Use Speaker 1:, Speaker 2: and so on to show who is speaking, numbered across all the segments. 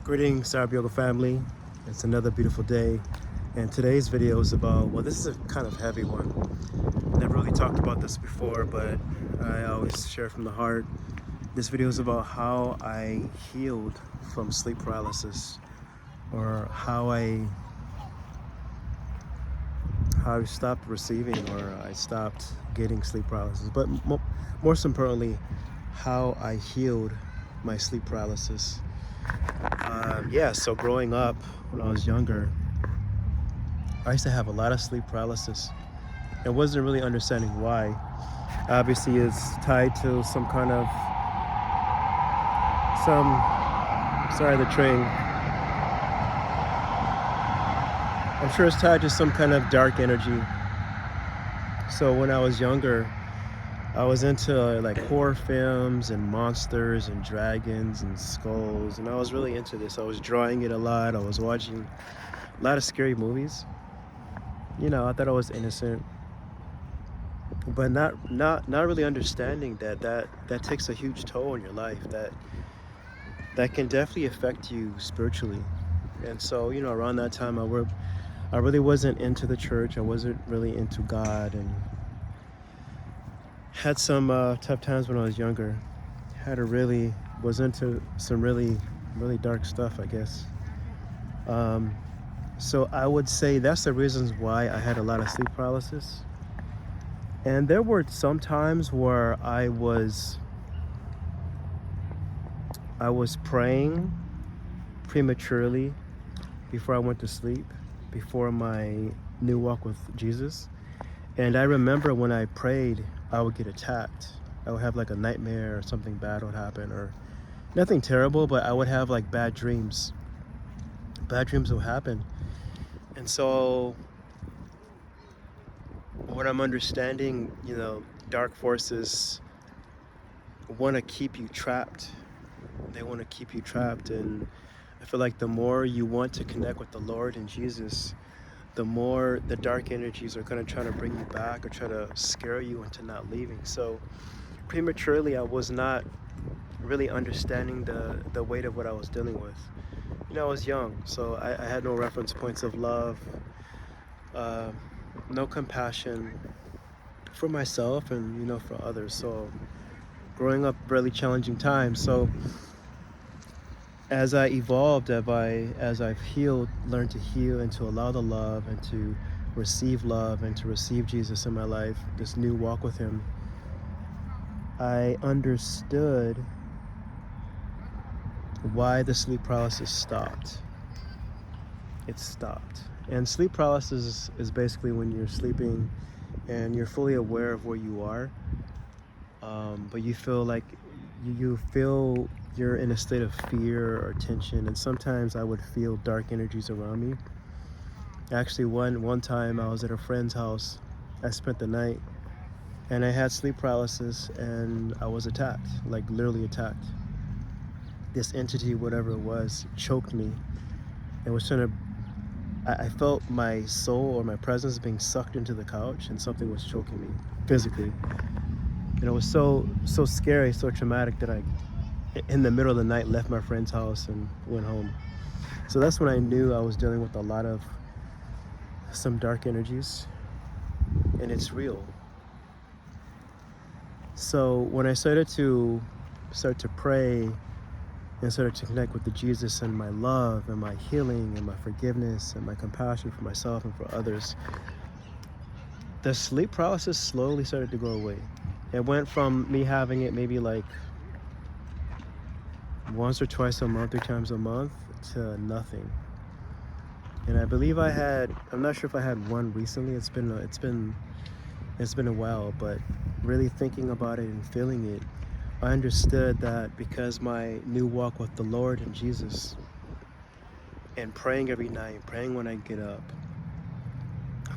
Speaker 1: Greetings, CYBERYOGA family. It's another beautiful day, and today's video is about, well, this is a kind of heavy one. Never really talked about this before, but I always share from the heart. This video is about how I healed from sleep paralysis, or how I stopped receiving, or I stopped getting sleep paralysis. But most importantly, how I healed my sleep paralysis. So growing up, when I was younger, I used to have a lot of sleep paralysis. I wasn't really understanding why. Obviously, it's tied to some kind of, sorry, the train. I'm sure it's tied to some kind of dark energy. So when I was younger, I was into like horror films and monsters and dragons and skulls, and I was really into this. I was drawing it a lot. I was watching a lot of scary movies. I thought I was innocent, but not really understanding that takes a huge toll on your life. That can definitely affect you spiritually. And so, around that time, I really wasn't into the church. I wasn't really into God, and had some tough times when I was younger. Was into some really dark stuff, I guess. So I would say that's the reasons why I had a lot of sleep paralysis. And there were some times where I was praying prematurely before I went to sleep, before my new walk with Jesus. And I remember when I prayed, I would get attacked. I would have like a nightmare, or something bad would happen, or nothing terrible, but I would have like bad dreams. Bad dreams will happen. And so what I'm understanding, dark forces want to keep you trapped. They want to keep you trapped. And I feel like the more you want to connect with the Lord and Jesus, the more the dark energies are going to try to bring you back, or try to scare you into not leaving. So prematurely, I was not really understanding the weight of what I was dealing with. I was young, so I had no reference points of love, no compassion for myself and for others. So growing up, really challenging times. So as I evolved, as I've healed, learned to heal and to allow the love and to receive love and to receive Jesus in my life, this new walk with him, I understood why the sleep paralysis stopped. It stopped. And sleep paralysis is basically when you're sleeping and you're fully aware of where you are, but you feel like you're in a state of fear or tension. And sometimes I would feel dark energies around me. Actually, one time I was at a friend's house. I spent the night, and I had sleep paralysis, and I was attacked, like literally attacked. This entity, whatever it was, choked me. It was trying to, I felt my soul or my presence being sucked into the couch, and something was choking me physically. And it was so scary, so traumatic, that I, in the middle of the night, left my friend's house and went home. So that's when I knew I was dealing with a lot of some dark energies, and it's real. So when I started to pray and started to connect with the Jesus and my love and my healing and my forgiveness and my compassion for myself and for others, the sleep paralysis slowly started to go away. It went from me having it maybe like once or twice a month, 3 times a month, to nothing. And I believe I'm not sure if I had one recently. It's been a while, but really thinking about it and feeling it, I understood that because my new walk with the Lord and Jesus, and praying every night, praying when I get up,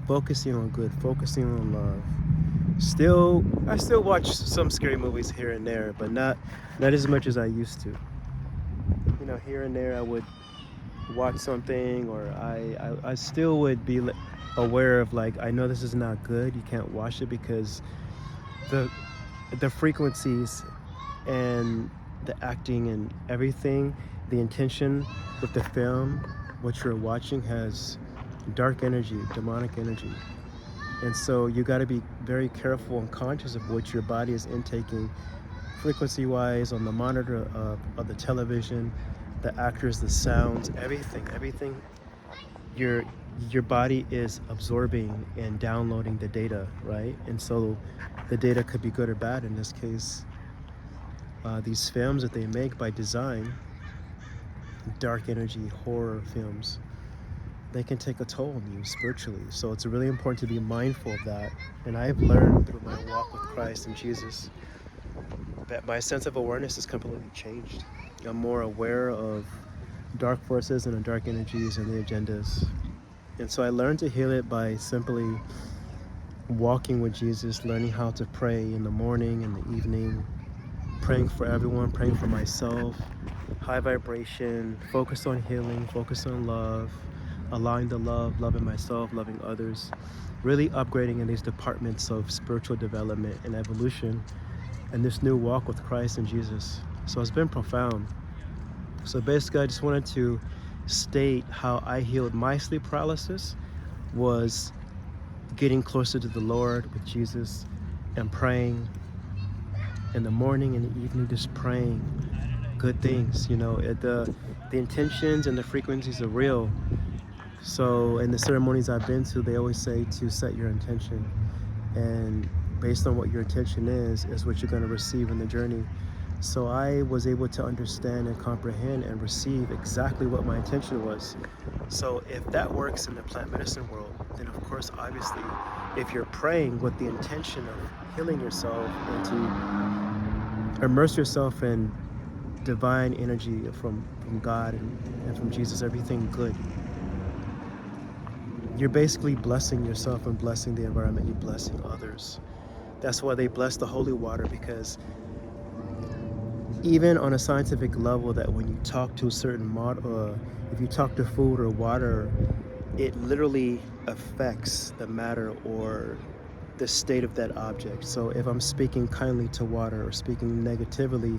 Speaker 1: focusing on good, focusing on love. I still watch some scary movies here and there, but not as much as I used to. Here and there I would watch something, or I still would be aware of, like, I know this is not good, you can't watch it, because the frequencies and the acting and everything the intention with the film, what you're watching, has dark energy, demonic energy. And so you got to be very careful and conscious of what your body is intaking frequency-wise on the monitor of the television, the actors, the sounds, everything. Your your body is absorbing and downloading the data, right? And so the data could be good or bad. In this case, these films that they make by design, dark energy horror films, they can take a toll on you spiritually. So it's really important to be mindful of that. And I've learned through my walk with Christ and Jesus that my sense of awareness is completely changed. I'm more aware of dark forces and the dark energies and the agendas. And so I learned to heal it by simply walking with Jesus, learning how to pray in the morning and the evening, praying for everyone, praying for myself, high vibration, focus on healing, focus on love, allowing the love, loving myself, loving others, really upgrading in these departments of spiritual development and evolution and this new walk with Christ and Jesus. So it's been profound. So basically, I just wanted to state how I healed my sleep paralysis was getting closer to the Lord with Jesus and praying in the morning and the evening, just praying good things. The intentions and the frequencies are real. So in the ceremonies I've been to, they always say to set your intention, and based on what your intention is what you're going to receive in the journey. So I was able to understand and comprehend and receive exactly what my intention was. So if that works in the plant medicine world, then of course, obviously, if you're praying with the intention of healing yourself and to immerse yourself in divine energy from God and from Jesus, everything good, you're basically blessing yourself and blessing the environment, you're blessing others. That's why they bless the holy water, because even on a scientific level, that when you talk to a certain if you talk to food or water, it literally affects the matter or the state of that object. So if I'm speaking kindly to water or speaking negatively,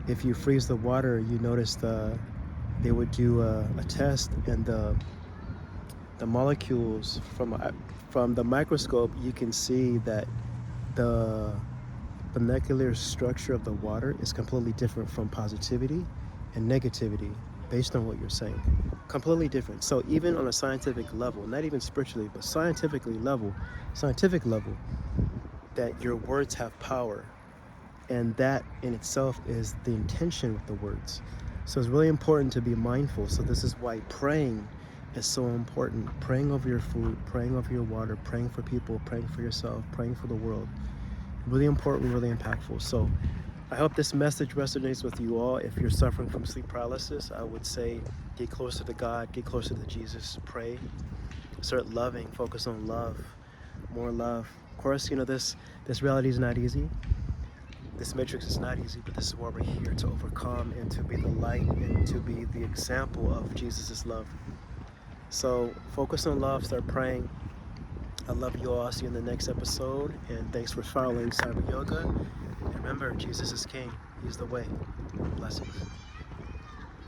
Speaker 1: if you freeze the water, you notice they would do a test, and the molecules from the microscope, you can see that the molecular structure of the water is completely different from positivity and negativity based on what you're saying. Completely different. So even on a scientific level, not even spiritually, but scientific level, that your words have power. And that in itself is the intention with the words. So it's really important to be mindful. So this is why praying is so important. Praying over your food, praying over your water, praying for people, praying for yourself, praying for the world. Really important, really impactful. So I hope this message resonates with you all. If you're suffering from sleep paralysis, I would say get closer to God, get closer to Jesus, pray, start loving, focus on love, more love. Of course, this reality is not easy. This matrix is not easy, but this is why we're here, to overcome and to be the light and to be the example of Jesus' love. So focus on love, start praying. I love you all. I'll see you in the next episode. And thanks for following Cyber Yoga. And remember, Jesus is King. He's the way. Blessings.